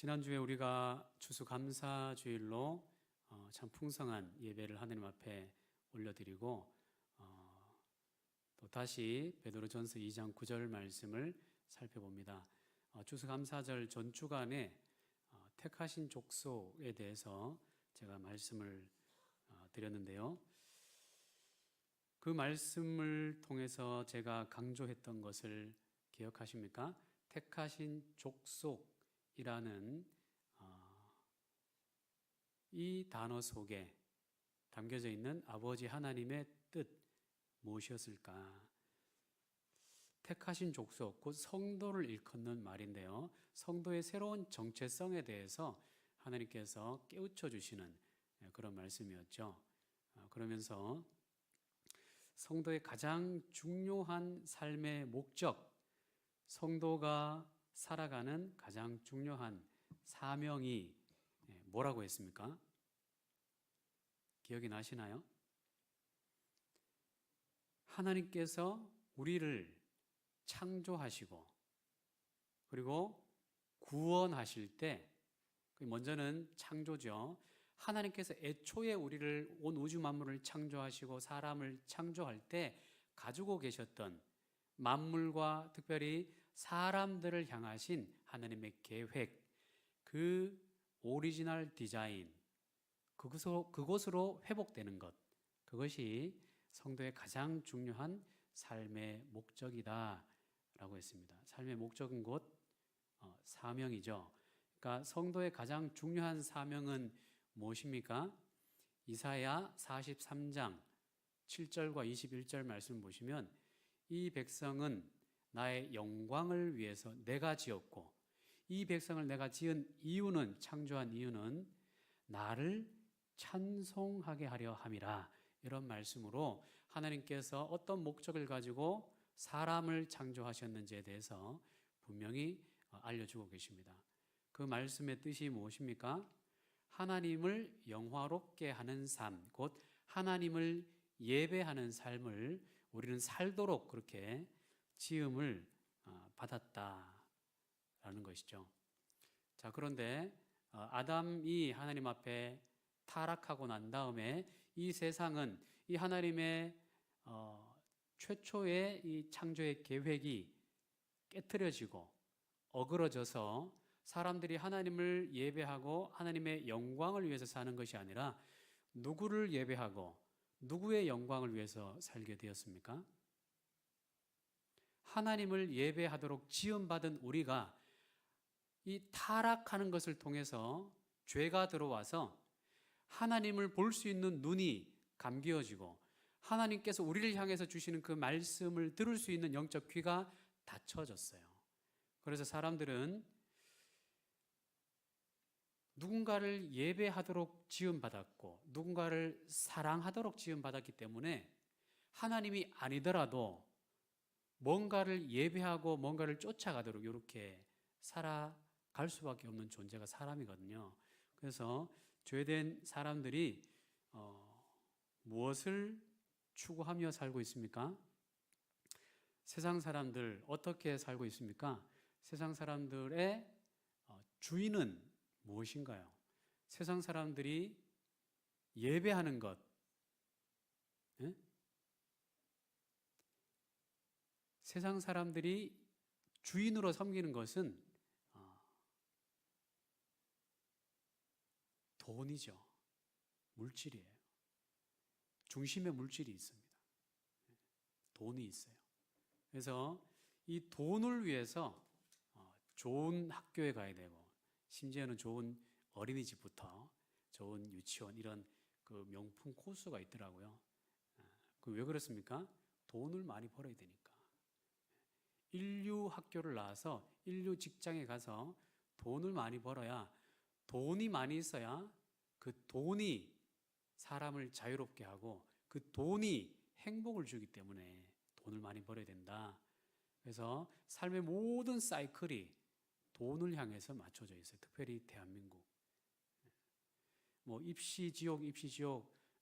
지난주에 우리가 추수감사주일로 참 풍성한 예배를 하나님 앞에 올려드리고 또 다시 베드로전서 2장 9절 말씀을 살펴봅니다. 추수감사절 전 주간에 택하신 족속에 대해서 제가 말씀을 드렸는데요. 그 말씀을 통해서 제가 강조했던 것을 기억하십니까? 택하신 족속이라는 이 단어 속에 담겨져 있는 아버지 하나님의 뜻 무엇이었을까? 택하신 족속, 곧 성도를 일컫는 말인데요. 성도의 새로운 정체성에 대해서 하나님께서 깨우쳐 주시는 그런 말씀이었죠. 그러면서 성도의 가장 중요한 삶의 목적, 성도가 살아가는 가장 중요한 사명이 뭐라고 했습니까? 기억이 나시나요? 하나님께서 우리를 창조하시고 그리고 구원하실 때, 먼저는 창조죠. 하나님께서 애초에 우리를, 온 우주 만물을 창조하시고 사람을 창조할 때 가지고 계셨던 만물과 특별히 사람들을 향하신 하나님의 계획, 그 오리지널 디자인, 그곳으로 회복되는 것, 그것이 성도의 가장 중요한 삶의 목적이다 라고 했습니다. 삶의 목적은 곧 사명이죠. 그러니까 성도의 가장 중요한 사명은 무엇입니까? 이사야 43장 7절과 21절 말씀 보시면, 이 백성은 나의 영광을 위해서 내가 지었고, 이 백성을 내가 지은 이유는, 창조한 이유는 나를 찬송하게 하려 함이라. 이런 말씀으로 하나님께서 어떤 목적을 가지고 사람을 창조하셨는지에 대해서 분명히 알려주고 계십니다. 그 말씀의 뜻이 무엇입니까? 하나님을 영화롭게 하는 삶, 곧 하나님을 예배하는 삶을 우리는 살도록 그렇게 지음을 받았다라는 것이죠. 자, 그런데 아담이 하나님 앞에 타락하고 난 다음에 이 세상은 이 하나님의 최초의 이 창조의 계획이 깨트려지고 어그러져서 사람들이 하나님을 예배하고 하나님의 영광을 위해서 사는 것이 아니라 누구를 예배하고 누구의 영광을 위해서 살게 되었습니까? 하나님을 예배하도록 지음받은 우리가 이 타락하는 것을 통해서 죄가 들어와서 하나님을 볼 수 있는 눈이 감기어지고 하나님께서 우리를 향해서 주시는 그 말씀을 들을 수 있는 영적 귀가 닫혀졌어요. 그래서 사람들은 누군가를 예배하도록 지음받았고 누군가를 사랑하도록 지음받았기 때문에 하나님이 아니더라도 뭔가를 예배하고 뭔가를 쫓아가도록 이렇게 살아갈 수밖에 없는 존재가 사람이거든요. 그래서 죄된 사람들이 무엇을 추구하며 살고 있습니까? 세상 사람들 어떻게 살고 있습니까? 세상 사람들의 주인은 무엇인가요? 세상 사람들이 예배하는 것, 예? 세상 사람들이 주인으로 섬기는 것은 돈이죠. 물질이에요. 중심에 물질이 있습니다. 돈이 있어요. 그래서 이 돈을 위해서 좋은 학교에 가야 되고, 심지어는 좋은 어린이집부터 좋은 유치원, 이런 그 명품 코스가 있더라고요. 그 왜 그렇습니까? 돈을 많이 벌어야 되니까. 인류 학교를 나와서 인류 직장에 가서 돈을 많이 벌어야, 돈이 많이 있어야 그 돈이 사람을 자유롭게 하고 그 돈이 행복을 주기 때문에 돈을 많이 벌어야 된다. 그래서 삶의 모든 사이클이 돈을 향해서 맞춰져 있어요. 특별히 대한민국. 입시 지옥,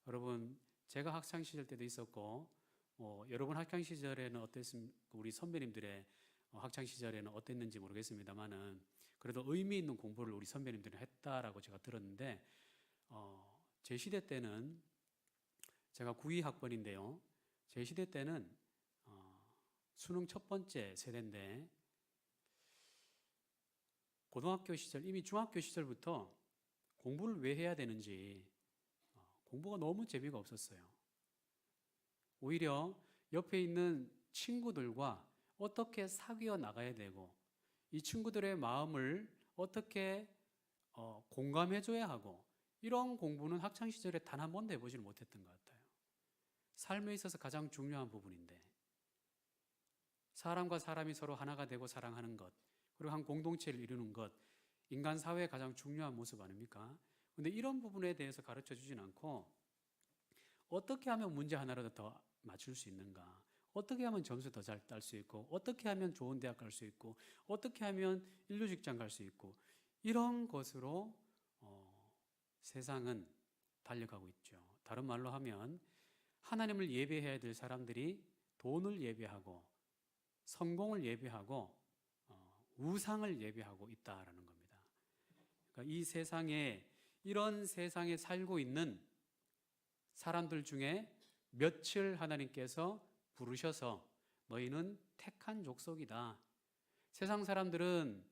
여러분, 제가 학창 시절 때도 있었고, 여러분 학창 시절에는 어땠습니까? 우리 선배님들의 학창 시절에는 어땠는지 모르겠습니다만은 그래도 의미 있는 공부를 우리 선배님들은 했다라고 제가 들었는데 제 시대 때는 제가 92학번인데요. 제 시대 때는 수능 첫 번째 세대인데 고등학교 시절, 이미 중학교 시절부터 공부를 왜 해야 되는지 공부가 너무 재미가 없었어요. 오히려 옆에 있는 친구들과 어떻게 사귀어 나가야 되고 이 친구들의 마음을 어떻게 공감해 줘야 하고 이런 공부는 학창 시절에 단 한 번도 해보지를 못했던 것 같아요. 삶에 있어서 가장 중요한 부분인데 사람과 사람이 서로 하나가 되고 사랑하는 것 그리고 한 공동체를 이루는 것 인간 사회의 가장 중요한 모습 아닙니까? 근데 이런 부분에 대해서 가르쳐 주진 않고 어떻게 하면 문제 하나라도 더 맞출 수 있는가? 어떻게 하면 점수 더 잘 딸 수 있고 어떻게 하면 좋은 대학 갈 수 있고 어떻게 하면 인류 직장 갈 수 있고 이런 것으로 세상은 달려가고 있죠. 다른 말로 하면 하나님을 예배해야 될 사람들이 돈을 예배하고 성공을 예배하고 우상을 예배하고 있다라는 겁니다. 그러니까 이 세상에 이런 세상에 살고 있는 사람들 중에 몇을 하나님께서 부르셔서 너희는 택한 족속이다. 세상 사람들은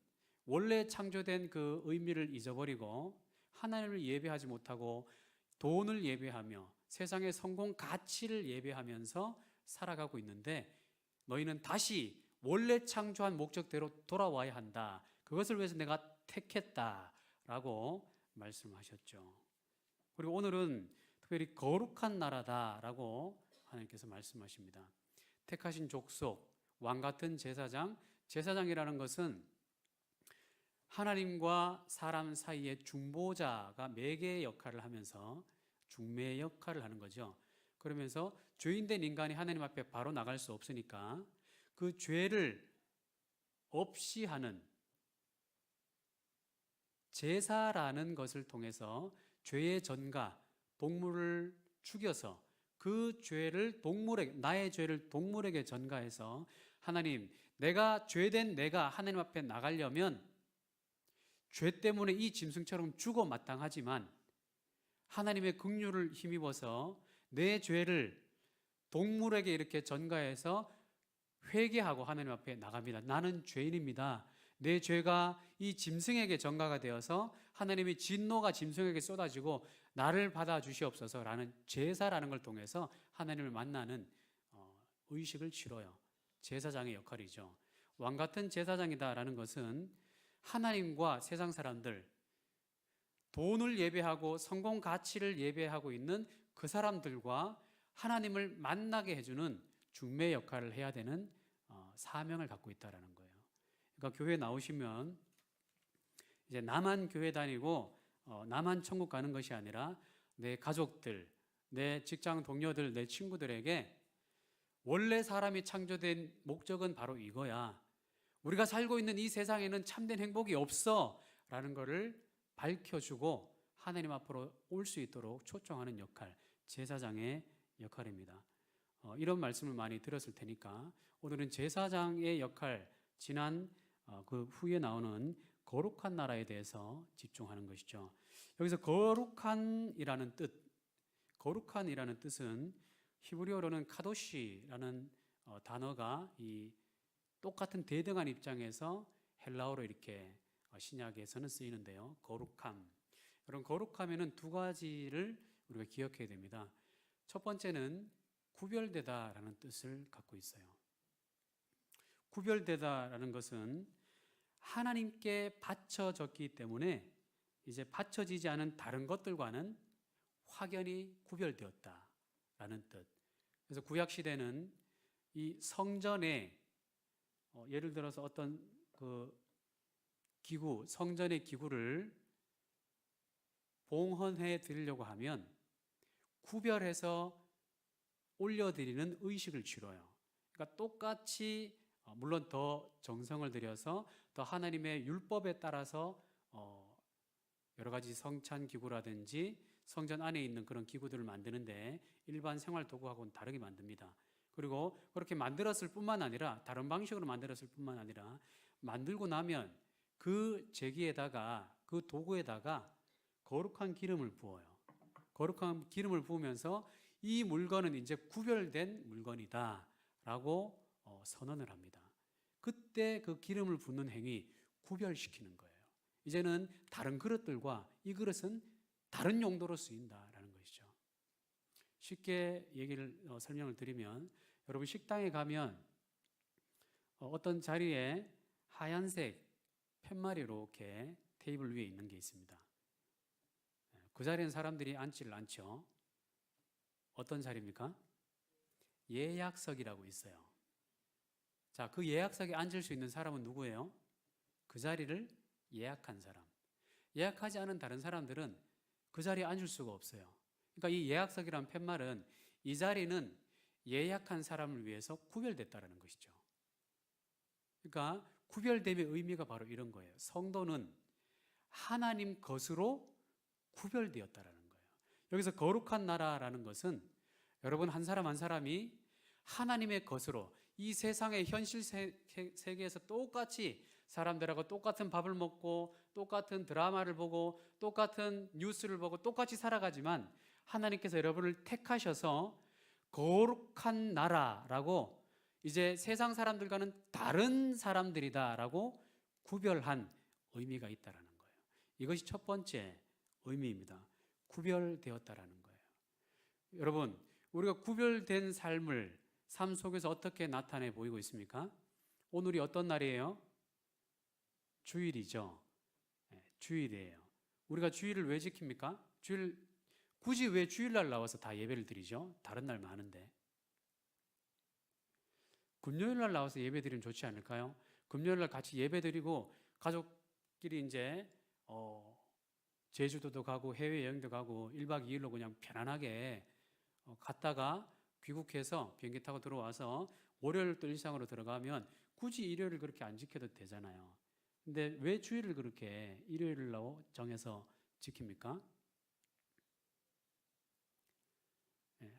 원래 창조된 그 의미를 잊어버리고 하나님을 예배하지 못하고 돈을 예배하며 세상의 성공 가치를 예배하면서 살아가고 있는데 너희는 다시 원래 창조한 목적대로 돌아와야 한다. 그것을 위해서 내가 택했다라고 말씀하셨죠. 그리고 오늘은 특별히 거룩한 나라다라고 하나님께서 말씀하십니다. 택하신 족속, 왕같은 제사장, 제사장이라는 것은 하나님과 사람 사이의 중보자가 매개의 역할을 하면서 중매의 역할을 하는 거죠. 그러면서 죄인된 인간이 하나님 앞에 바로 나갈 수 없으니까 그 죄를 없이 하는 제사라는 것을 통해서 죄의 전가, 동물을 죽여서 그 죄를 나의 죄를 동물에게 전가해서 하나님, 내가 죄된 내가 하나님 앞에 나가려면 죄 때문에 이 짐승처럼 죽어 마땅하지만 하나님의 긍휼을 힘입어서 내 죄를 동물에게 이렇게 전가해서 회개하고 하나님 앞에 나갑니다. 나는 죄인입니다. 내 죄가 이 짐승에게 전가가 되어서 하나님의 진노가 짐승에게 쏟아지고 나를 받아주시옵소서라는 제사라는 걸 통해서 하나님을 만나는 의식을 치러요. 제사장의 역할이죠. 왕같은 제사장이다라는 것은 하나님과 세상 사람들, 돈을 예배하고 성공 가치를 예배하고 있는 그 사람들과 하나님을 만나게 해주는 중매 역할을 해야 되는 사명을 갖고 있다라는 거예요. 그러니까 교회 나오시면 이제 나만 교회 다니고 나만 천국 가는 것이 아니라 내 가족들, 내 직장 동료들, 내 친구들에게 원래 사람이 창조된 목적은 바로 이거야. 우리가 살고 있는 이 세상에는 참된 행복이 없어 라는 것을 밝혀주고 하나님 앞으로 올 수 있도록 초청하는 역할, 제사장의 역할입니다. 이런 말씀을 많이 들었을 테니까 오늘은 제사장의 역할, 지난 그 후에 나오는 거룩한 나라에 대해서 집중하는 것이죠. 여기서 거룩한이라는 뜻은 히브리어로는 카도시라는 단어가 이 똑같은 대등한 입장에서 헬라어로 이렇게 신약에서는 쓰이는데요. 거룩함. 그런 거룩함에는 두 가지를 우리가 기억해야 됩니다. 첫 번째는 구별되다라는 뜻을 갖고 있어요. 구별되다라는 것은 하나님께 바쳐졌기 때문에 이제 바쳐지지 않은 다른 것들과는 확연히 구별되었다라는 뜻. 그래서 구약 시대는 이 성전에 예를 들어서 어떤 그 기구, 성전의 기구를 봉헌해 드리려고 하면 구별해서 올려드리는 의식을 치러요. 그러니까 똑같이 물론 더 정성을 들여서 더 하나님의 율법에 따라서 여러 가지 성찬 기구라든지 성전 안에 있는 그런 기구들을 만드는데 일반 생활 도구하고는 다르게 만듭니다. 그리고 그렇게 만들었을 뿐만 아니라 다른 방식으로 만들었을 뿐만 아니라 만들고 나면 그 제기에다가 그 도구에다가 거룩한 기름을 부어요. 거룩한 기름을 부으면서 이 물건은 이제 구별된 물건이다라고 선언을 합니다. 그때 그 기름을 붓는 행위 구별시키는 거예요. 이제는 다른 그릇들과 이 그릇은 다른 용도로 쓰인다라는 것이죠. 쉽게 설명을 드리면 여러분 식당에 가면 어떤 자리에 하얀색 팻말이 이렇게 테이블 위에 있는 게 있습니다. 그 자리에는 사람들이 앉지를 않죠. 어떤 자리입니까? 예약석이라고 있어요. 자, 그 예약석에 앉을 수 있는 사람은 누구예요? 그 자리를 예약한 사람. 예약하지 않은 다른 사람들은 그 자리에 앉을 수가 없어요. 그러니까 이 예약석이란 팻말은 이 자리는 예약한 사람을 위해서 구별됐다는 것이죠. 그러니까 구별됨의 의미가 바로 이런 거예요. 성도는 하나님 것으로 구별되었다라는 거예요. 여기서 거룩한 나라라는 것은 여러분 한 사람 한 사람이 하나님의 것으로 이 세상의 현실 세계에서 똑같이 사람들하고 똑같은 밥을 먹고 똑같은 드라마를 보고 똑같은 뉴스를 보고 똑같이 살아가지만 하나님께서 여러분을 택하셔서 거룩한 나라라고 이제 세상 사람들과는 다른 사람들이다라고 구별한 의미가 있다라는 거예요. 이것이 첫 번째 의미입니다. 구별되었다라는 거예요. 여러분, 우리가 구별된 삶 속에서 어떻게 나타내 보이고 있습니까? 오늘이 어떤 날이에요? 주일이죠. 네, 주일이에요. 우리가 주일을 왜 지킵니까? 굳이 왜 주일날 나와서 다 예배를 드리죠? 다른 날 많은데. 금요일날 나와서 예배 드리면 좋지 않을까요? 금요일날 같이 예배 드리고 가족끼리 이제 제주도도 가고 해외여행도 가고 1박 2일로 그냥 편안하게 갔다가 귀국해서 비행기 타고 들어와서 월요일 또 일상으로 들어가면 굳이 일요일을 그렇게 안 지켜도 되잖아요. 근데 왜 주일을 그렇게 일요일로 정해서 지킵니까?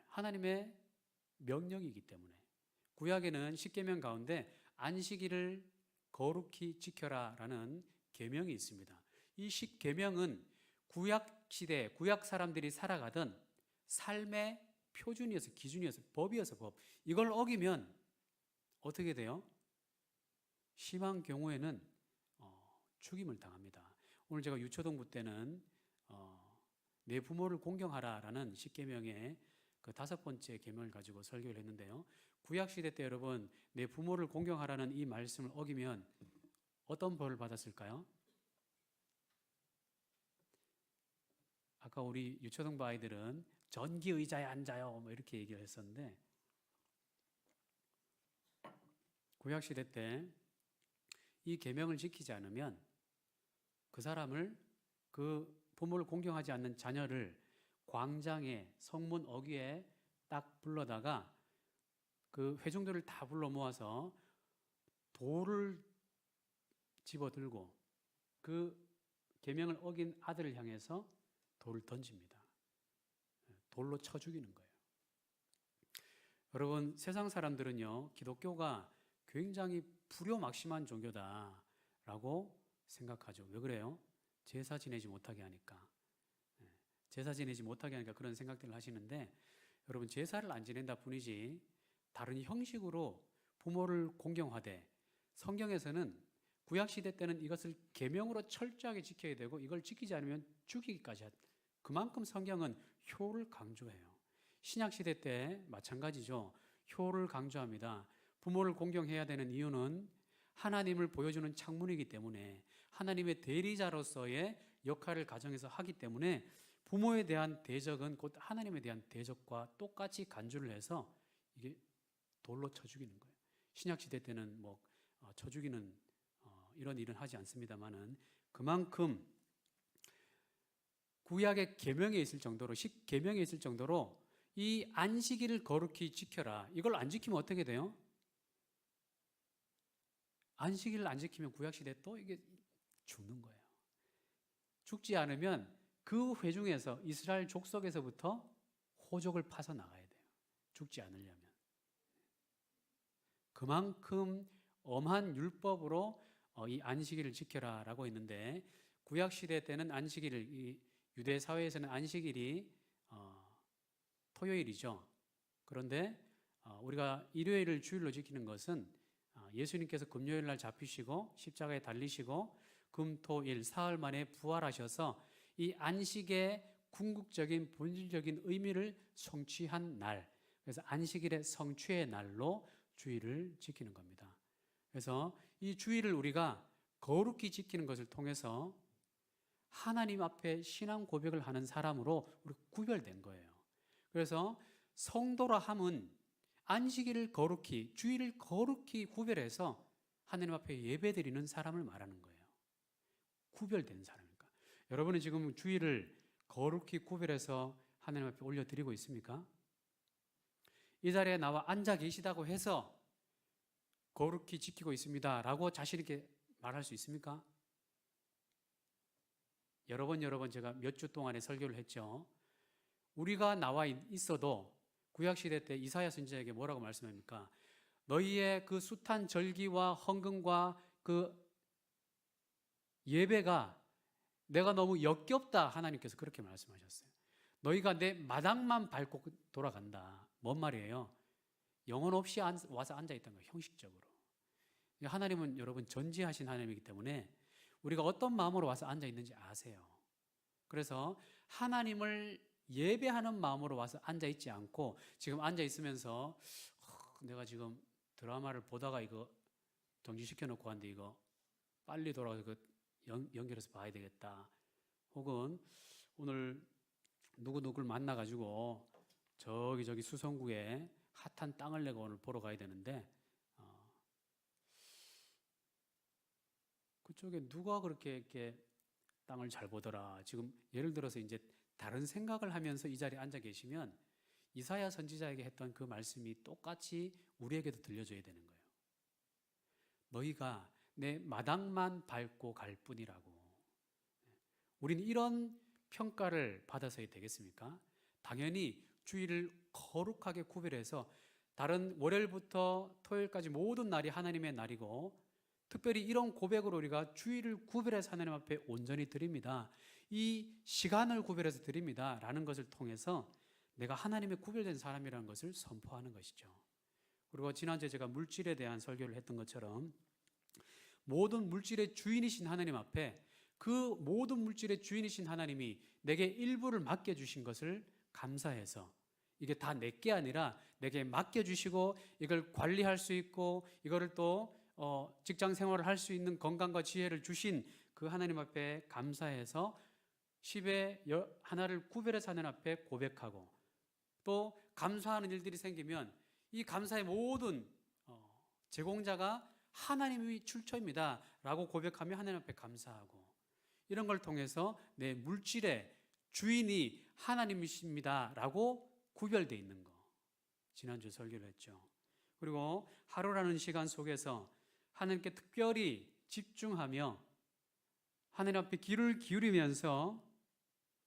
하나님의 명령이기 때문에. 구약에는 십계명 가운데 안식일을 거룩히 지켜라라는 계명이 있습니다. 이 십계명은 구약 시대, 구약 사람들이 살아가던 삶의 표준이어서 기준이어서 법이어서 법. 이걸 어기면 어떻게 돼요? 심한 경우에는 죽임을 당합니다. 오늘 제가 유초동부 때는 내 부모를 공경하라라는 십계명의 그 5번째 계명을 가지고 설교를 했는데요. 구약 시대 때 여러분 내 부모를 공경하라는 이 말씀을 어기면 어떤 벌을 받았을까요? 아까 우리 유초동부 아이들은 전기 의자에 앉아요 뭐 이렇게 얘기를 했었는데 구약 시대 때 이 계명을 지키지 않으면 그 사람을 그 부모를 공경하지 않는 자녀를 광장에 성문 어귀에 딱 불러다가 그 회중들을 다 불러 모아서 돌을 집어들고 그 계명을 어긴 아들을 향해서 돌을 던집니다. 돌로 쳐 죽이는 거예요. 여러분 세상 사람들은요 기독교가 굉장히 불효막심한 종교다라고 생각하죠. 왜 그래요? 제사 지내지 못하게 하니까. 제사 지내지 못하게 하니까 그런 생각들을 하시는데 여러분 제사를 안 지낸다 뿐이지 다른 형식으로 부모를 공경하되 성경에서는 구약시대 때는 이것을 계명으로 철저하게 지켜야 되고 이걸 지키지 않으면 죽이기까지 그만큼 성경은 효를 강조해요. 신약시대 때 마찬가지죠. 효를 강조합니다. 부모를 공경해야 되는 이유는 하나님을 보여주는 창문이기 때문에 하나님의 대리자로서의 역할을 가정에서 하기 때문에 부모에 대한 대적은 곧 하나님에 대한 대적과 똑같이 간주를 해서 이게 돌로 쳐 죽이는 거예요. 신약시대 때는 뭐 쳐 죽이는 이런 일은 하지 않습니다만은 그만큼 구약의 계명에 있을 정도로 십계명에 있을 정도로 이 안식일을 거룩히 지켜라. 이걸 안 지키면 어떻게 돼요? 안식일을 안 지키면 구약시대 또 이게 죽는 거예요. 죽지 않으면 그 회중에서 이스라엘 족속에서부터 호족을 파서 나가야 돼요. 죽지 않으려면. 그만큼 엄한 율법으로 이 안식일을 지켜라라고 했는데, 구약 시대 때는 안식일을, 이 유대 사회에서는 안식일이 토요일이죠. 그런데 우리가 일요일을 주일로 지키는 것은 예수님께서 금요일 날 잡히시고 십자가에 달리시고 금토일 사흘 만에 부활하셔서 이 안식의 궁극적인 본질적인 의미를 성취한 날, 그래서 안식일의 성취의 날로 주일을 지키는 겁니다. 그래서 이 주일을 우리가 거룩히 지키는 것을 통해서 하나님 앞에 신앙 고백을 하는 사람으로 우리 구별된 거예요. 그래서 성도라 함은 안식일을 거룩히, 주일을 거룩히 구별해서 하나님 앞에 예배드리는 사람을 말하는 거예요. 구별된 사람이니까. 여러분은 지금 주일을 거룩히 구별해서 하나님 앞에 올려드리고 있습니까? 이 자리에 나와 앉아 계시다고 해서 거룩히 지키고 있습니다 라고 자신 있게 말할 수 있습니까? 여러 번 제가 몇 주 동안에 설교를 했죠. 우리가 나와 있어도 구약시대 때 이사야 선지자에게 뭐라고 말씀합니까? 너희의 그 숱한 절기와 헌금과 그 예배가 내가 너무 역겹다, 하나님께서 그렇게 말씀하셨어요. 너희가 내 마당만 밟고 돌아간다. 뭔 말이에요? 영혼 없이 와서 앉아있다는 거예요. 형식적으로. 하나님은 여러분 전지하신 하나님이기 때문에 우리가 어떤 마음으로 와서 앉아있는지 아세요. 그래서 하나님을 예배하는 마음으로 와서 앉아있지 않고, 지금 앉아있으면서 내가 지금 드라마를 보다가 이거 정지시켜놓고 왔는데 이거 빨리 돌아가서 연결해서 봐야 되겠다, 혹은 오늘 누구누구를 만나가지고 저기 수성구에 핫한 땅을 내가 오늘 보러 가야 되는데 그쪽에 누가 그렇게 이렇게 땅을 잘 보더라. 지금 예를 들어서 이제 다른 생각을 하면서 이 자리에 앉아 계시면 이사야 선지자에게 했던 그 말씀이 똑같이 우리에게도 들려줘야 되는 거예요. 너희가 내 마당만 밟고 갈 뿐이라고. 우리는 이런 평가를 받아서야 되겠습니까? 당연히 주일을 거룩하게 구별해서 다른 월요일부터 토요일까지 모든 날이 하나님의 날이고, 특별히 이런 고백으로 우리가 주일을 구별해서 하나님 앞에 온전히 드립니다. 이 시간을 구별해서 드립니다 라는 것을 통해서 내가 하나님의 구별된 사람이라는 것을 선포하는 것이죠. 그리고 지난주에 제가 물질에 대한 설교를 했던 것처럼 모든 물질의 주인이신 하나님 앞에 그 모든 물질의 주인이신 하나님이 내게 일부를 맡겨주신 것을 감사해서, 이게 다 내게 아니라 내게 맡겨주시고 이걸 관리할 수 있고 이거를 또 직장 생활을 할 수 있는 건강과 지혜를 주신 그 하나님 앞에 감사해서 10의 하나를 구별해서 하나님 앞에 고백하고, 또 감사하는 일들이 생기면 이 감사의 모든 제공자가 하나님이 출처입니다 라고 고백하며 하나님 앞에 감사하고, 이런 걸 통해서 내 물질의 주인이 하나님이십니다 라고 구별되어 있는 거, 지난주 설교를 했죠. 그리고 하루라는 시간 속에서 하나님께 특별히 집중하며 하나님 앞에 귀를 기울이면서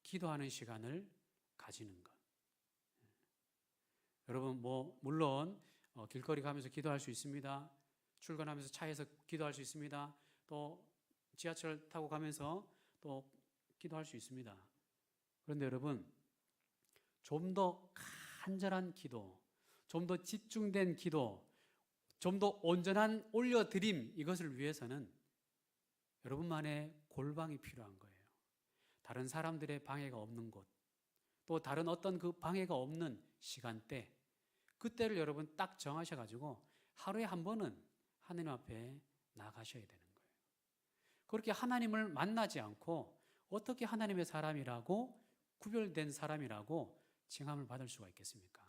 기도하는 시간을 가지는 것. 여러분 물론 길거리 가면서 기도할 수 있습니다. 출근하면서 차에서 기도할 수 있습니다. 또 지하철 타고 가면서 또 기도할 수 있습니다. 그런데 여러분, 좀 더 간절한 기도, 좀 더 집중된 기도, 좀 더 온전한 올려드림, 이것을 위해서는 여러분만의 골방이 필요한 거예요. 다른 사람들의 방해가 없는 곳, 또 다른 어떤 그 방해가 없는 시간대, 그때를 여러분 딱 정하셔가지고 하루에 한 번은 하나님 앞에 나가셔야 되는 거예요. 그렇게 하나님을 만나지 않고 어떻게 하나님의 사람이라고, 구별된 사람이라고 칭함을 받을 수가 있겠습니까?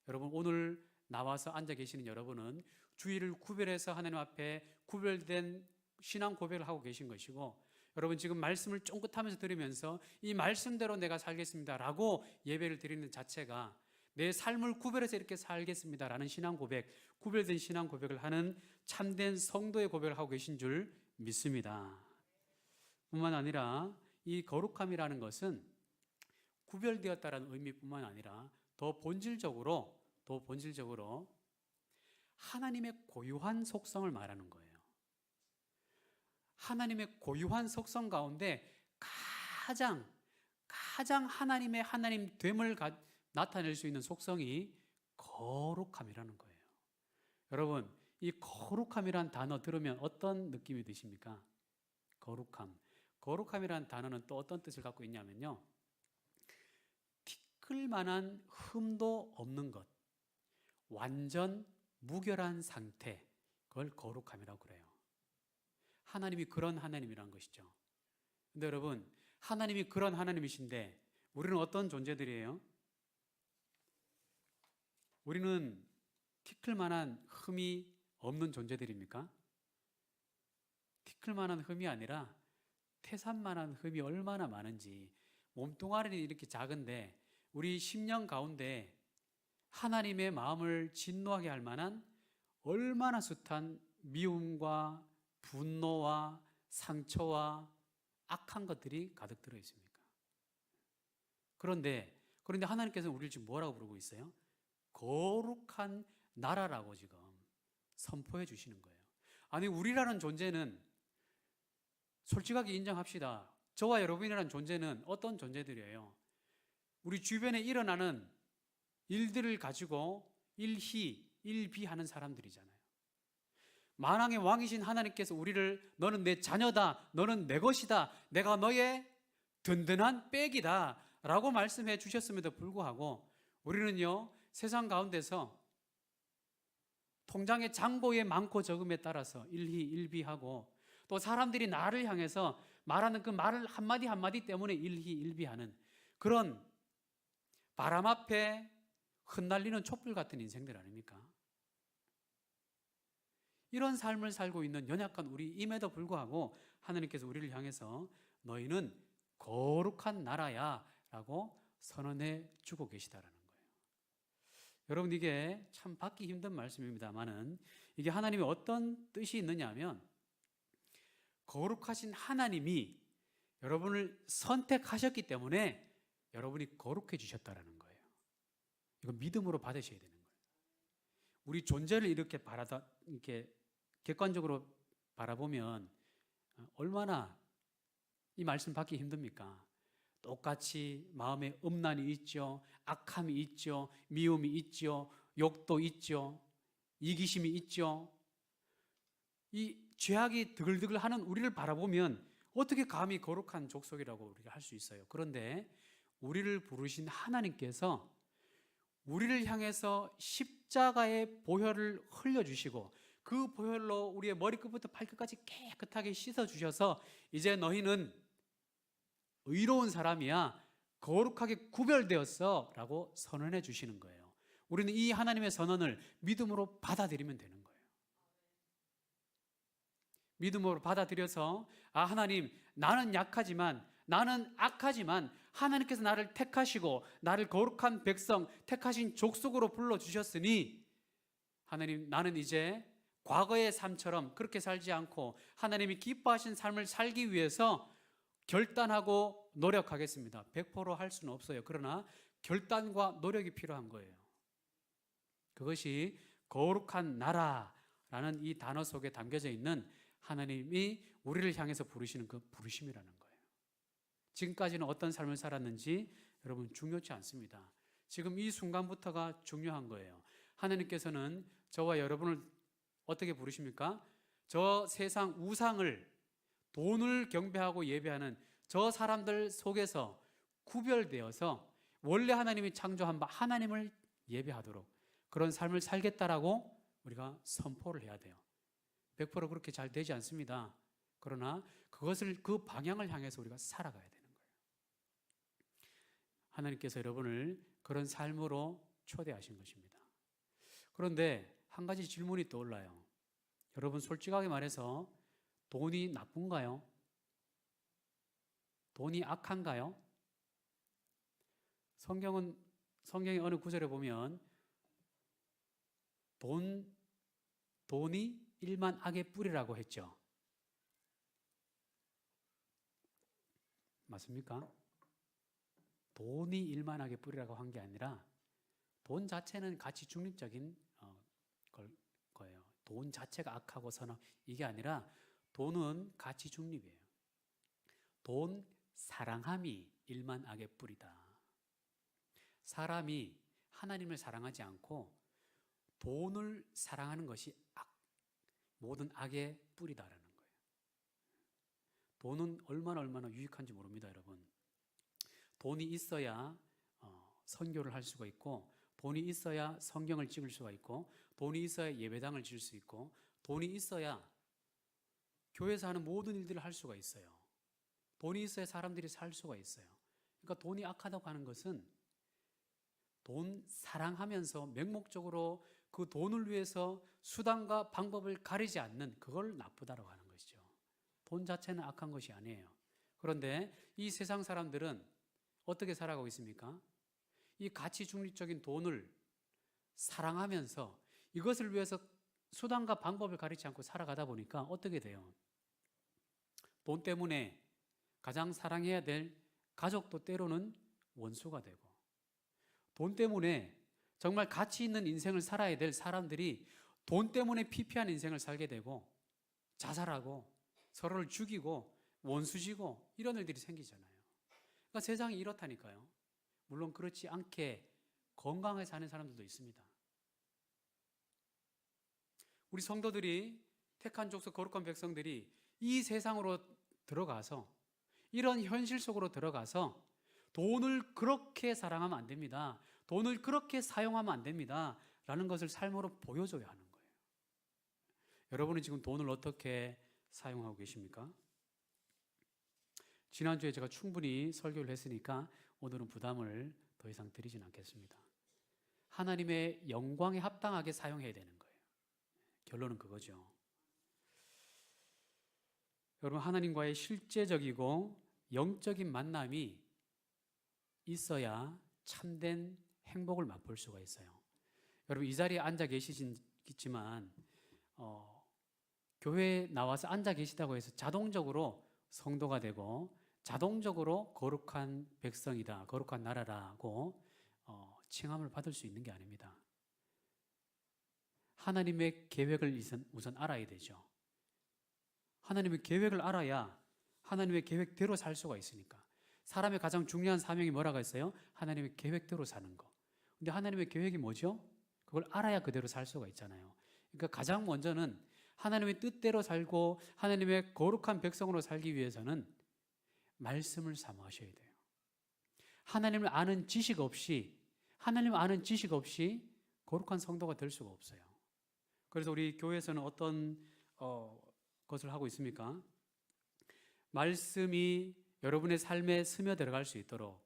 여러분, 오늘 나와서 앉아 계시는 여러분은 주일을 구별해서 하나님 앞에 구별된 신앙 고백을 하고 계신 것이고, 여러분 지금 말씀을 쫑긋하면서 들으면서 이 말씀대로 내가 살겠습니다 라고 예배를 드리는 자체가 내 삶을 구별해서 이렇게 살겠습니다 라는 신앙 고백, 구별된 신앙 고백을 하는 참된 성도의 고백을 하고 계신 줄 믿습니다. 뿐만 아니라 이 거룩함이라는 것은 구별되었다라는 의미뿐만 아니라 더 본질적으로 하나님의 고유한 속성을 말하는 거예요. 하나님의 고유한 속성 가운데 가장 하나님의 하나님됨을 나타낼 수 있는 속성이 거룩함이라는 거예요. 여러분, 이 거룩함이란 단어 들으면 어떤 느낌이 드십니까? 거룩함이란 단어는 또 어떤 뜻을 갖고 있냐면요, 티끌만한 흠도 없는 것, 완전 무결한 상태, 그걸 거룩함이라고 그래요. 하나님이 그런 하나님이란 것이죠. 근데 여러분, 하나님이 그런 하나님이신데 우리는 어떤 존재들이에요? 우리는 티끌만한 흠이 없는 존재들입니까? 티끌만한 흠이 아니라 태산만한 흠이 얼마나 많은지, 몸뚱아리는 이렇게 작은데 우리 심령 가운데 하나님의 마음을 진노하게 할 만한 얼마나 숱한 미움과 분노와 상처와 악한 것들이 가득 들어 있습니까? 그런데 하나님께서는 우리를 지금 뭐라고 부르고 있어요? 거룩한 나라라고 지금 선포해 주시는 거예요. 아니, 우리라는 존재는 솔직하게 인정합시다. 저와 여러분이라는 존재는 어떤 존재들이에요? 우리 주변에 일어나는 일들을 가지고 일희, 일비하는 사람들이잖아요. 만왕의 왕이신 하나님께서 우리를 너는 내 자녀다, 너는 내 것이다, 내가 너의 든든한 백이다 라고 말씀해 주셨음에도 불구하고 우리는요, 세상 가운데서 통장의 잔고의 많고 적음에 따라서 일희, 일비하고, 또 사람들이 나를 향해서 말하는 그 말을 한마디 한마디 때문에 일희, 일비하는 그런 바람 앞에 흩날리는 촛불 같은 인생들 아닙니까? 이런 삶을 살고 있는 연약한 우리임에도 불구하고 하나님께서 우리를 향해서 너희는 거룩한 나라야 라고 선언해 주고 계시다라는 거예요. 여러분, 이게 참 받기 힘든 말씀입니다만은 이게 하나님이 어떤 뜻이 있느냐 하면, 거룩하신 하나님이 여러분을 선택하셨기 때문에 여러분이 거룩해 주셨다라는 거예요. 이거 믿음으로 받으셔야 되는 거예요. 우리 존재를 이렇게 객관적으로 바라보면 얼마나 이 말씀 받기 힘듭니까? 똑같이 마음에 음란이 있죠, 악함이 있죠, 미움이 있죠, 욕도 있죠, 이기심이 있죠. 이 죄악이 드글드글하는 우리를 바라보면 어떻게 감히 거룩한 족속이라고 우리가 할 수 있어요? 그런데 우리를 부르신 하나님께서 우리를 향해서 십자가의 보혈을 흘려주시고 그 보혈로 우리의 머리끝부터 발끝까지 깨끗하게 씻어주셔서 이제 너희는 의로운 사람이야, 거룩하게 구별되었어 라고 선언해 주시는 거예요. 우리는 이 하나님의 선언을 믿음으로 받아들이면 되는 거예요. 믿음으로 받아들여서, 아, 하나님, 나는 약하지만, 나는 악하지만 하나님께서 나를 택하시고 나를 거룩한 백성, 택하신 족속으로 불러주셨으니 하나님, 나는 이제 과거의 삶처럼 그렇게 살지 않고 하나님이 기뻐하신 삶을 살기 위해서 결단하고 노력하겠습니다. 100% 할 수는 없어요. 그러나 결단과 노력이 필요한 거예요. 그것이 거룩한 나라라는 이 단어 속에 담겨져 있는 하나님이 우리를 향해서 부르시는 그 부르심이라는 거예요. 지금까지는 어떤 삶을 살았는지 여러분 중요치 않습니다. 지금 이 순간부터가 중요한 거예요. 하나님께서는 저와 여러분을 어떻게 부르십니까? 저 세상 우상을, 돈을 경배하고 예배하는 저 사람들 속에서 구별되어서 원래 하나님이 창조한 바 하나님을 예배하도록 그런 삶을 살겠다라고 우리가 선포를 해야 돼요. 100% 그렇게 잘 되지 않습니다. 그러나 그것을, 그 방향을 향해서 우리가 살아가야 되는 거예요. 하나님께서 여러분을 그런 삶으로 초대하신 것입니다. 그런데 한 가지 질문이 떠올라요. 여러분, 솔직하게 말해서 돈이 나쁜가요? 돈이 악한가요? 성경의 어느 구절에 보면 돈이 일만 악의 뿌리라고 했죠. 맞습니까? 돈이 일만 악의 뿌리라고 한 게 아니라 돈 자체는 가치 중립적인 돈 자체가 악하고 선악 이게 아니라 돈은 가치 중립이에요. 돈 사랑함이 일만 악의 뿌리다. 사람이 하나님을 사랑하지 않고 돈을 사랑하는 것이 모든 악의 뿌리다라는 거예요. 돈은 얼마나 유익한지 모릅니다, 여러분. 돈이 있어야 선교를 할 수가 있고, 돈이 있어야 성경을 찍을 수가 있고, 돈이 있어야 예배당을 지을 수 있고, 돈이 있어야 교회에서 하는 모든 일들을 할 수가 있어요. 돈이 있어야 사람들이 살 수가 있어요. 그러니까 돈이 악하다고 하는 것은 돈 사랑하면서 맹목적으로 그 돈을 위해서 수단과 방법을 가리지 않는 그걸 나쁘다고 하는 것이죠. 돈 자체는 악한 것이 아니에요. 그런데 이 세상 사람들은 어떻게 살아가고 있습니까? 이 가치 중립적인 돈을 사랑하면서 이것을 위해서 수단과 방법을 가리지 않고 살아가다 보니까 어떻게 돼요? 돈 때문에 가장 사랑해야 될 가족도 때로는 원수가 되고, 돈 때문에 정말 가치 있는 인생을 살아야 될 사람들이 돈 때문에 피폐한 인생을 살게 되고, 자살하고 서로를 죽이고 원수지고 이런 일들이 생기잖아요. 그러니까 세상이 이렇다니까요. 물론 그렇지 않게 건강하게 사는 사람들도 있습니다. 우리 성도들이, 택한 족속 거룩한 백성들이 이 세상으로 들어가서, 이런 현실 속으로 들어가서 돈을 그렇게 사랑하면 안 됩니다. 돈을 그렇게 사용하면 안 됩니다. 라는 것을 삶으로 보여줘야 하는 거예요. 여러분은 지금 돈을 어떻게 사용하고 계십니까? 지난주에 제가 충분히 설교를 했으니까 오늘은 부담을 더 이상 드리진 않겠습니다. 하나님의 영광에 합당하게 사용해야 되는 거예요. 결론은 그거죠. 여러분, 하나님과의 실제적이고 영적인 만남이 있어야 참된 행복을 맛볼 수가 있어요. 여러분, 이 자리에 앉아 계시지만 교회에 나와서 앉아 계시다고 해서 자동적으로 성도가 되고 자동적으로 거룩한 백성이다, 거룩한 나라라고 칭함을 받을 수 있는 게 아닙니다. 하나님의 계획을 우선 알아야 되죠. 하나님의 계획을 알아야 하나님의 계획대로 살 수가 있으니까. 사람의 가장 중요한 사명이 뭐라고 했어요? 하나님의 계획대로 사는 거. 근데 하나님의 계획이 뭐죠? 그걸 알아야 그대로 살 수가 있잖아요. 그러니까 가장 먼저는 하나님의 뜻대로 살고 하나님의 거룩한 백성으로 살기 위해서는 말씀을 사모하셔야 돼요. 하나님을 아는 지식 없이 거룩한 성도가 될 수가 없어요. 그래서 우리 교회에서는 어떤 것을 하고 있습니까? 말씀이 여러분의 삶에 스며들어갈 수 있도록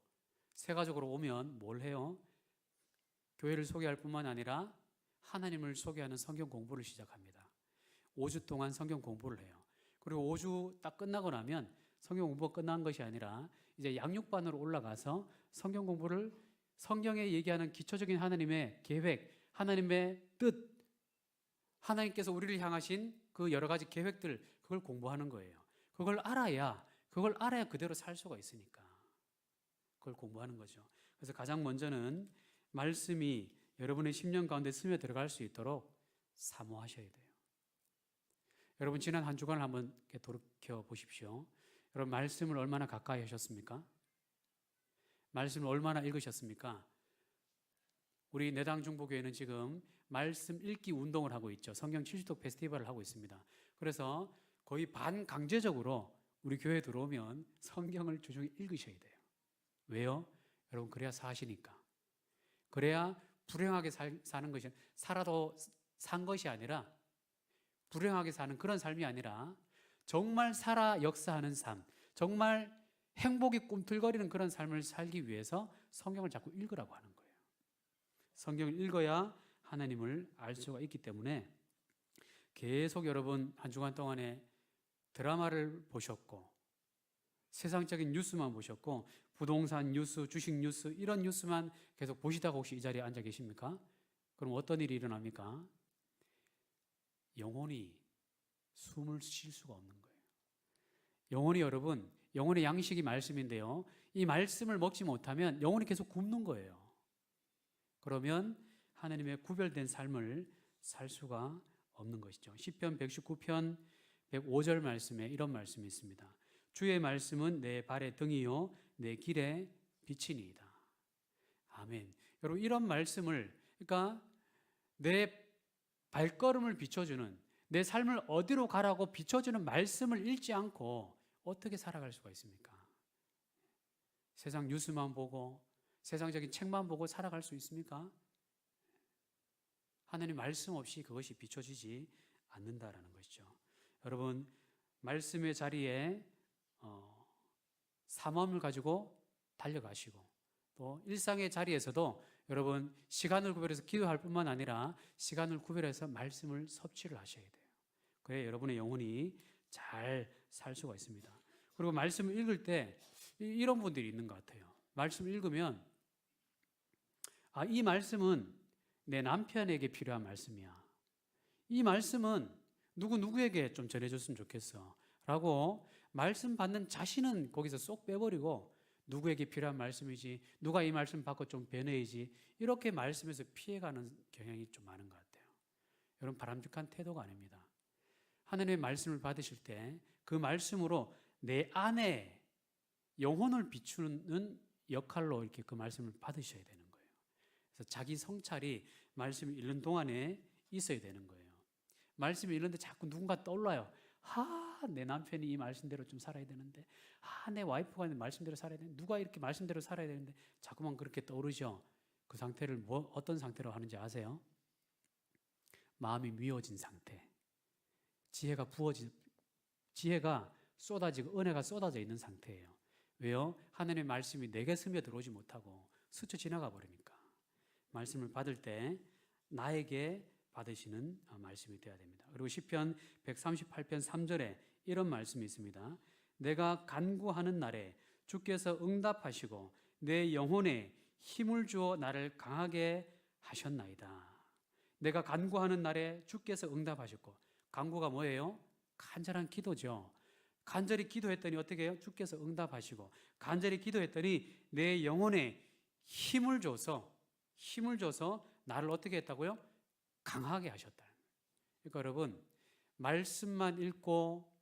세가족으로 오면 뭘 해요? 교회를 소개할 뿐만 아니라 하나님을 소개하는 성경 공부를 시작합니다. 5주 동안 성경 공부를 해요. 그리고 5주 딱 끝나고 나면 성경 공부가 끝난 것이 아니라 이제 양육반으로 올라가서 성경 공부를, 성경에 얘기하는 기초적인 하나님의 계획, 하나님의 뜻, 하나님께서 우리를 향하신 그 여러 가지 계획들, 그걸 공부하는 거예요. 그걸 알아야 그대로 살 수가 있으니까 그걸 공부하는 거죠. 그래서 가장 먼저는 말씀이 여러분의 심령 가운데 스며 들어갈 수 있도록 사모하셔야 돼요. 여러분, 지난 한 주간을 한번 돌이켜 보십시오. 여러분, 말씀을 얼마나 가까이 하셨습니까? 말씀을 얼마나 읽으셨습니까? 우리 내당 중보교회는 지금 말씀 읽기 운동을 하고 있죠. 성경 70독 페스티벌을 하고 있습니다. 그래서 거의 반강제적으로 우리 교회에 들어오면 성경을 주중에 읽으셔야 돼요. 왜요? 여러분, 그래야 사시니까. 그래야 불행하게 사는 것이, 살아도 산 것이 아니라 불행하게 사는 그런 삶이 아니라 정말 살아 역사하는 삶, 정말 행복이 꿈틀거리는 그런 삶을 살기 위해서 성경을 자꾸 읽으라고 하는 거예요. 성경을 읽어야 하나님을 알 수가 있기 때문에 계속 여러분 한 주간 동안에 드라마를 보셨고 세상적인 뉴스만 보셨고 부동산 뉴스, 주식 뉴스 이런 뉴스만 계속 보시다가 혹시 이 자리에 앉아 계십니까? 그럼 어떤 일이 일어납니까? 영혼이 숨을 쉴 수가 없는 거예요. 영혼이, 여러분, 영혼의 양식이 말씀인데요. 이 말씀을 먹지 못하면 영혼이 계속 굶는 거예요. 그러면 하나님의 구별된 삶을 살 수가 없는 것이죠. 시편 119편 105절 말씀에 이런 말씀이 있습니다. 주의 말씀은 내 발의 등이요 내 길의 빛이니이다. 아멘. 여러분, 이런 말씀을, 그러니까 내 발걸음을 비춰주는, 내 삶을 어디로 가라고 비춰주는 말씀을 읽지 않고 어떻게 살아갈 수가 있습니까? 세상 뉴스만 보고 세상적인 책만 보고 살아갈 수 있습니까? 하나님 말씀 없이 그것이 비춰지지 않는다라는 것이죠. 여러분, 말씀의 자리에 사모함을 가지고 달려가시고, 또 일상의 자리에서도 여러분 시간을 구별해서 기도할 뿐만 아니라 시간을 구별해서 말씀을 섭취를 하셔야 돼요. 그래야 여러분의 영혼이 잘 살 수가 있습니다. 그리고 말씀을 읽을 때 이런 분들이 있는 것 같아요. 말씀을 읽으면 이 말씀은 내 남편에게 필요한 말씀이야. 이 말씀은 누구에게 좀 전해줬으면 좋겠어 라고 말씀 받는 자신은 거기서 쏙 빼버리고, 누구에게 필요한 말씀이지, 누가 이 말씀 받고 좀 변해야지, 이렇게 말씀에서 피해가는 경향이 좀 많은 것 같아요. 여러분, 바람직한 태도가 아닙니다. 하나님의 말씀을 받으실 때 그 말씀으로 내 안에 영혼을 비추는 역할로 이렇게 그 말씀을 받으셔야 되는 거예요. 그래서 자기 성찰이 말씀을 읽는 동안에 있어야 되는 거예요. 말씀을 읽는데 자꾸 누군가 떠올라요. 내 남편이 이 말씀대로 좀 살아야 되는데, 내 와이프가 말씀대로 살아야 되는데, 누가 이렇게 말씀대로 살아야 되는데, 자꾸만 그렇게 떠오르죠. 그 상태를 어떤 상태로 하는지 아세요? 마음이 미워진 상태. 지혜가 쏟아지고 은혜가 쏟아져 있는 상태예요. 왜요? 하나님의 말씀이 내게 스며들어오지 못하고 스쳐 지나가 버리니까. 말씀을 받을 때 나에게 받으시는 말씀이 되어야 됩니다. 그리고 시편 138편 3절에 이런 말씀이 있습니다. 내가 간구하는 날에 주께서 응답하시고 내 영혼에 힘을 주어 나를 강하게 하셨나이다. 내가 간구하는 날에 주께서 응답하셨고, 간구가 뭐예요? 간절한 기도죠. 간절히 기도했더니 어떻게 해요? 주께서 응답하시고, 간절히 기도했더니 내 영혼에 힘을 줘서 나를 어떻게 했다고요? 강하게 하셨다. 그러니까 여러분, 말씀만 읽고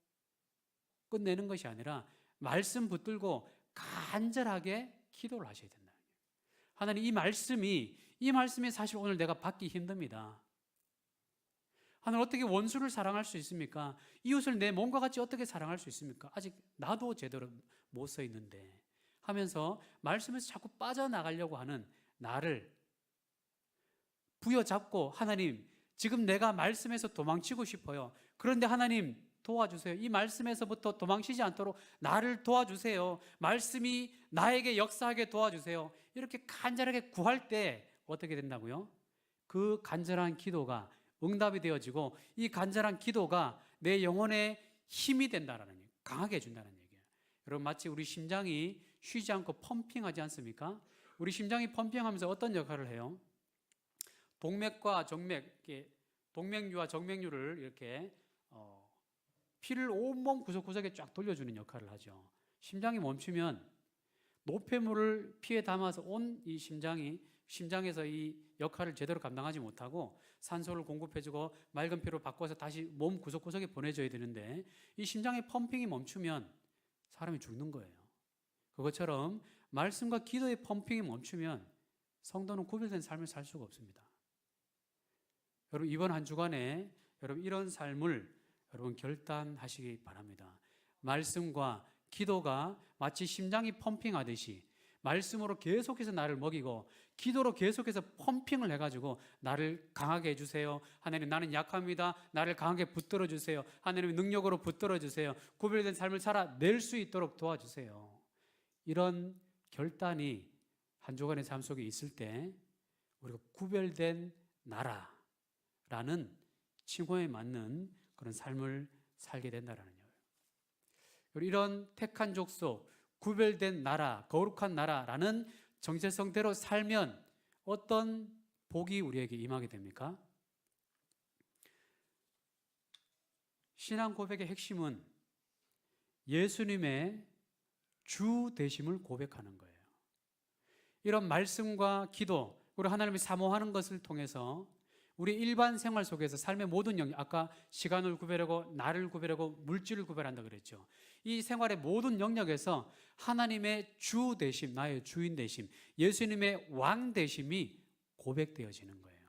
끝내는 것이 아니라 말씀 붙들고 간절하게 기도를 하셔야 된다. 하나님, 이 말씀이 사실 오늘 내가 받기 힘듭니다. 하나님, 어떻게 원수를 사랑할 수 있습니까? 이웃을 내 몸과 같이 어떻게 사랑할 수 있습니까? 아직 나도 제대로 못 서 있는데 하면서 말씀에서 자꾸 빠져나가려고 하는 나를 부여잡고, 하나님, 지금 내가 말씀에서 도망치고 싶어요. 그런데 하나님 도와주세요. 이 말씀에서부터 도망치지 않도록 나를 도와주세요. 말씀이 나에게 역사하게 도와주세요. 이렇게 간절하게 구할 때 어떻게 된다고요? 그 간절한 기도가 응답이 되어지고, 이 간절한 기도가 내 영혼에 힘이 된다라는 얘기예요. 강하게 해준다는 얘기예요. 여러분, 마치 우리 심장이 쉬지 않고 펌핑하지 않습니까? 우리 심장이 펌핑하면서 어떤 역할을 해요? 동맥과 정맥, 동맥류와 정맥류를 이렇게 피를 온몸 구석구석에 쫙 돌려주는 역할을 하죠. 심장이 멈추면 노폐물을 피에 담아서 온 이 심장에서 이 역할을 제대로 감당하지 못하고 산소를 공급해주고 맑은 피로 바꿔서 다시 몸 구석구석에 보내줘야 되는데, 이 심장의 펌핑이 멈추면 사람이 죽는 거예요. 그것처럼 말씀과 기도의 펌핑이 멈추면 성도는 구별된 삶을 살 수가 없습니다. 여러분, 이번 한 주간에 여러분 이런 삶을 여러분 결단하시기 바랍니다. 말씀과 기도가 마치 심장이 펌핑하듯이 말씀으로 계속해서 나를 먹이고, 기도로 계속해서 펌핑을 해가지고 나를 강하게 해주세요. 하나님, 나는 약합니다. 나를 강하게 붙들어 주세요. 하나님의 능력으로 붙들어 주세요. 구별된 삶을 살아낼 수 있도록 도와주세요. 이런 결단이 한 주간의 삶 속에 있을 때 우리가 구별된 나라라는 칭호에 맞는 그런 삶을 살게 된다라는 거예요. 이런 택한 족속, 구별된 나라, 거룩한 나라라는 정체성대로 살면 어떤 복이 우리에게 임하게 됩니까? 신앙 고백의 핵심은 예수님의 주 되심을 고백하는 거예요. 이런 말씀과 기도, 그리고 하나님을 사모하는 것을 통해서 우리 일반 생활 속에서 삶의 모든 영역, 아까 시간을 구별하고 나를 구별하고 물질을 구별한다 그랬죠. 이 생활의 모든 영역에서 하나님의 주 되심, 나의 주인 되심, 예수님의 왕 되심이 고백되어지는 거예요.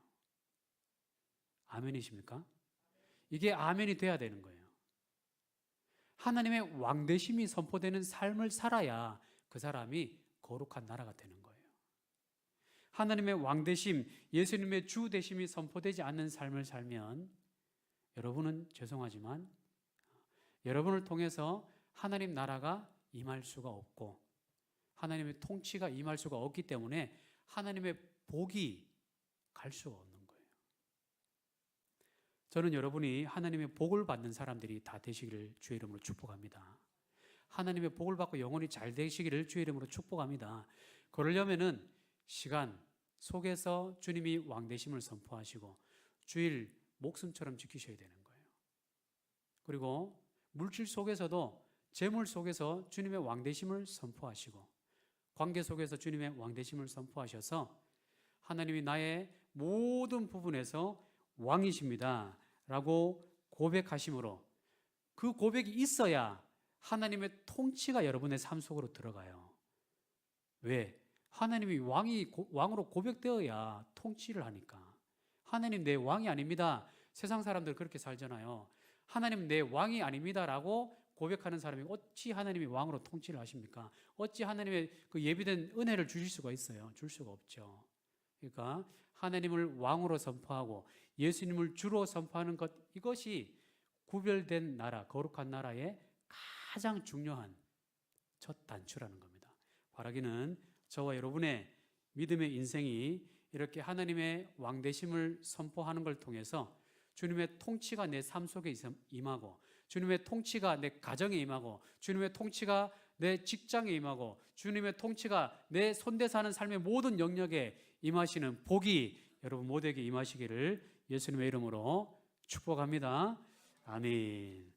아멘이십니까? 이게 아멘이 돼야 되는 거예요. 하나님의 왕 되심이 선포되는 삶을 살아야 그 사람이 거룩한 나라가 되는 거예요. 하나님의 왕 되심, 예수님의 주 되심이 선포되지 않는 삶을 살면 여러분은 죄송하지만 여러분을 통해서 하나님 나라가 임할 수가 없고 하나님의 통치가 임할 수가 없기 때문에 하나님의 복이 갈 수가 없는 거예요. 저는 여러분이 하나님의 복을 받는 사람들이 다 되시기를 주의 이름으로 축복합니다. 하나님의 복을 받고 영혼이 잘 되시기를 주의 이름으로 축복합니다. 그러려면은 시간 속에서 주님이 왕 되심을 선포하시고 주일 목숨처럼 지키셔야 되는 거예요. 그리고 물질 속에서도 재물 속에서 주님의 왕 되심을 선포하시고 관계 속에서 주님의 왕 되심을 선포하셔서 하나님이 나의 모든 부분에서 왕이십니다 라고 고백하심으로 그 고백이 있어야 하나님의 통치가 여러분의 삶 속으로 들어가요. 왜? 하나님이 왕으로 고백되어야 통치를 하니까. 하나님 내 왕이 아닙니다. 세상 사람들 그렇게 살잖아요. 하나님 내 왕이 아닙니다라고 고백하는 사람이 어찌 하나님이 왕으로 통치를 하십니까? 어찌 하나님의 그 예비된 은혜를 주실 수가 있어요? 줄 수가 없죠. 그러니까 하나님을 왕으로 선포하고 예수님을 주로 선포하는 것, 이것이 구별된 나라, 거룩한 나라의 가장 중요한 첫 단추라는 겁니다. 바라기는 저와 여러분의 믿음의 인생이 이렇게 하나님의 왕 되심을 선포하는 걸 통해서 주님의 통치가 내 삶 속에 임하고 주님의 통치가 내 가정에 임하고 주님의 통치가 내 직장에 임하고 주님의 통치가 내 손대서 하는 삶의 모든 영역에 임하시는 복이 여러분 모두에게 임하시기를 예수님의 이름으로 축복합니다. 아멘.